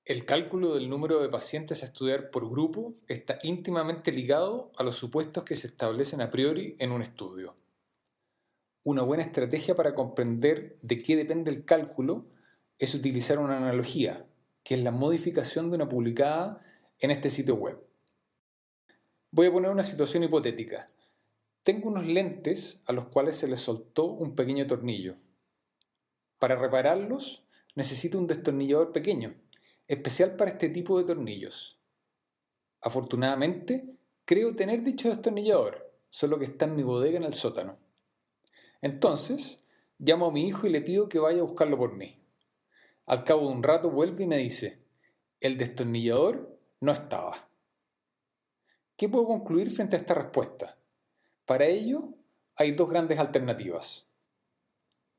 El cálculo del número de pacientes a estudiar por grupo está íntimamente ligado a los supuestos que se establecen a priori en un estudio. Una buena estrategia para comprender de qué depende el cálculo es utilizar una analogía, que es la modificación de una publicada en este sitio web. Voy a poner una situación hipotética. Tengo unos lentes a los cuales se les soltó un pequeño tornillo. Para repararlos necesito un destornillador pequeño, especial para este tipo de tornillos. Afortunadamente, creo tener dicho destornillador, solo que está en mi bodega en el sótano. Entonces, llamo a mi hijo y le pido que vaya a buscarlo por mí. Al cabo de un rato vuelve y me dice, el destornillador no estaba. ¿Qué puedo concluir frente a esta respuesta? Para ello, hay dos grandes alternativas.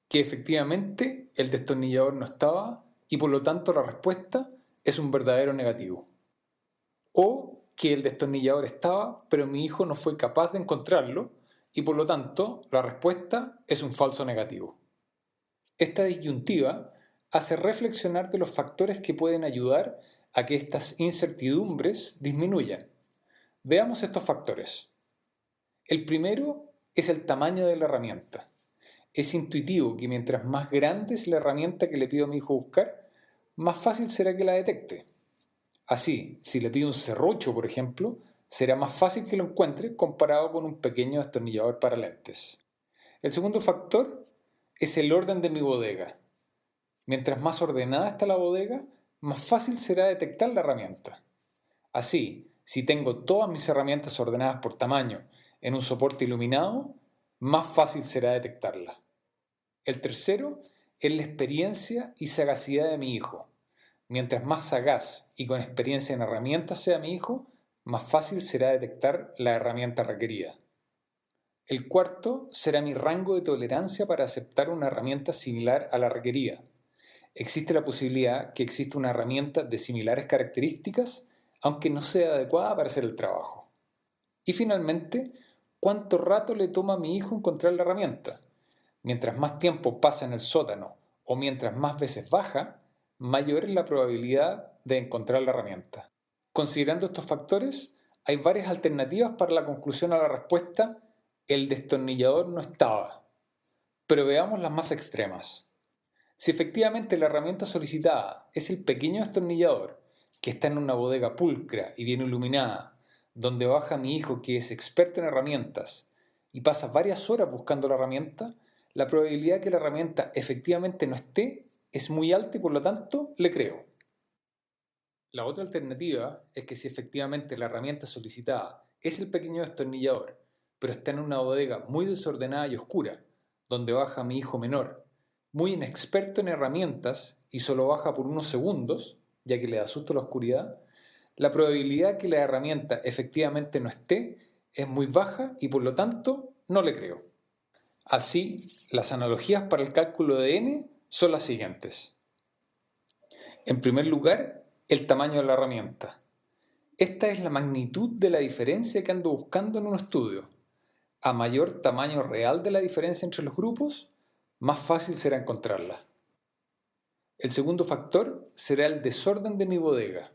Que efectivamente el destornillador no estaba y por lo tanto la respuesta es un verdadero negativo. O que el destornillador estaba, pero mi hijo no fue capaz de encontrarlo y por lo tanto la respuesta es un falso negativo. Esta disyuntiva hace reflexionar de los factores que pueden ayudar a que estas incertidumbres disminuyan. Veamos estos factores. El primero es el tamaño de la herramienta. Es intuitivo que mientras más grande es la herramienta que le pido a mi hijo buscar, más fácil será que la detecte. Así, si le pido un serrucho, por ejemplo, será más fácil que lo encuentre comparado con un pequeño destornillador para lentes. El segundo factor es el orden de mi bodega. Mientras más ordenada está la bodega, más fácil será detectar la herramienta. Así, si tengo todas mis herramientas ordenadas por tamaño en un soporte iluminado, más fácil será detectarla. El tercero es la experiencia y sagacidad de mi hijo. Mientras más sagaz y con experiencia en herramientas sea mi hijo, más fácil será detectar la herramienta requerida. El cuarto será mi rango de tolerancia para aceptar una herramienta similar a la requerida. Existe la posibilidad que exista una herramienta de similares características, aunque no sea adecuada para hacer el trabajo. Y finalmente, ¿cuánto rato le toma a mi hijo encontrar la herramienta? Mientras más tiempo pasa en el sótano o mientras más veces baja, mayor es la probabilidad de encontrar la herramienta. Considerando estos factores, hay varias alternativas para la conclusión a la respuesta el destornillador no estaba, pero veamos las más extremas. Si efectivamente la herramienta solicitada es el pequeño destornillador que está en una bodega pulcra y bien iluminada, donde baja mi hijo que es experto en herramientas y pasa varias horas buscando la herramienta, la probabilidad de que la herramienta efectivamente no esté es muy alta y por lo tanto le creo. La otra alternativa es que si efectivamente la herramienta solicitada es el pequeño destornillador, pero está en una bodega muy desordenada y oscura, donde baja mi hijo menor, muy inexperto en herramientas y solo baja por unos segundos, ya que le da susto la oscuridad, la probabilidad de que la herramienta efectivamente no esté es muy baja y por lo tanto no le creo. Así, las analogías para el cálculo de n son las siguientes. En primer lugar, el tamaño de la herramienta. Esta es la magnitud de la diferencia que ando buscando en un estudio. A mayor tamaño real de la diferencia entre los grupos, más fácil será encontrarla. El segundo factor será el desorden de mi bodega.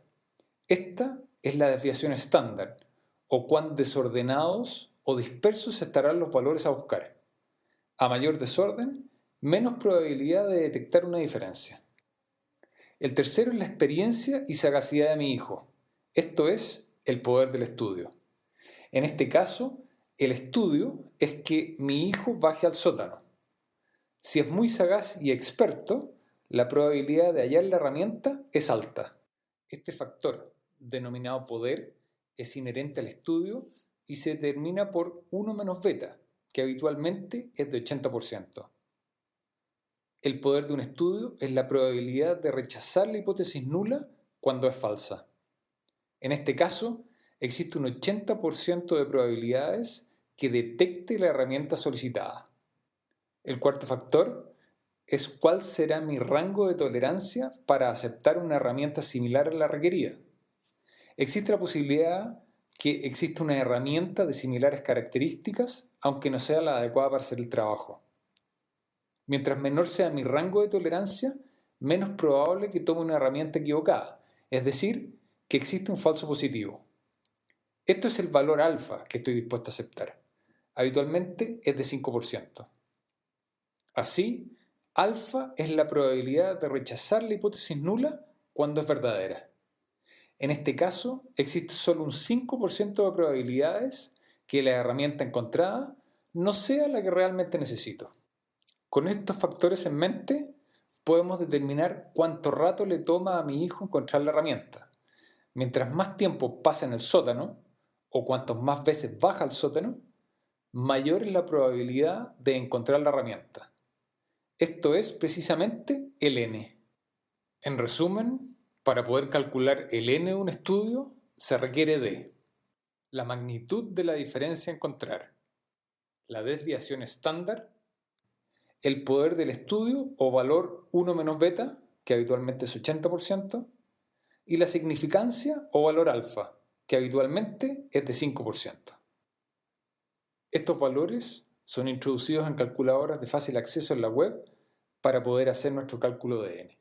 Esta es la desviación estándar, o cuán desordenados o dispersos estarán los valores a buscar. A mayor desorden, menos probabilidad de detectar una diferencia. El tercero es la experiencia y sagacidad de mi hijo. Esto es el poder del estudio. En este caso, el estudio es que mi hijo baje al sótano. Si es muy sagaz y experto, la probabilidad de hallar la herramienta es alta. Este factor, denominado poder, es inherente al estudio y se determina por 1 menos beta, que habitualmente es de 80%. El poder de un estudio es la probabilidad de rechazar la hipótesis nula cuando es falsa. En este caso, existe un 80% de probabilidades que detecte la herramienta solicitada. El cuarto factor es cuál será mi rango de tolerancia para aceptar una herramienta similar a la requerida. Existe la posibilidad que exista una herramienta de similares características, aunque no sea la adecuada para hacer el trabajo. Mientras menor sea mi rango de tolerancia, menos probable que tome una herramienta equivocada, es decir, que existe un falso positivo. Esto es el valor alfa que estoy dispuesto a aceptar. Habitualmente es de 5%. Así, alfa es la probabilidad de rechazar la hipótesis nula cuando es verdadera. En este caso, existe solo un 5% de probabilidades que la herramienta encontrada no sea la que realmente necesito. Con estos factores en mente, podemos determinar cuánto rato le toma a mi hijo encontrar la herramienta. Mientras más tiempo pasa en el sótano, o cuantas más veces baja al sótano, mayor es la probabilidad de encontrar la herramienta. Esto es precisamente el n. En resumen, para poder calcular el n de un estudio, se requiere de la magnitud de la diferencia a encontrar, la desviación estándar, el poder del estudio o valor 1 menos beta, que habitualmente es 80%, y la significancia o valor alfa, que habitualmente es de 5%. Estos valores son introducidos en calculadoras de fácil acceso en la web para poder hacer nuestro cálculo de n.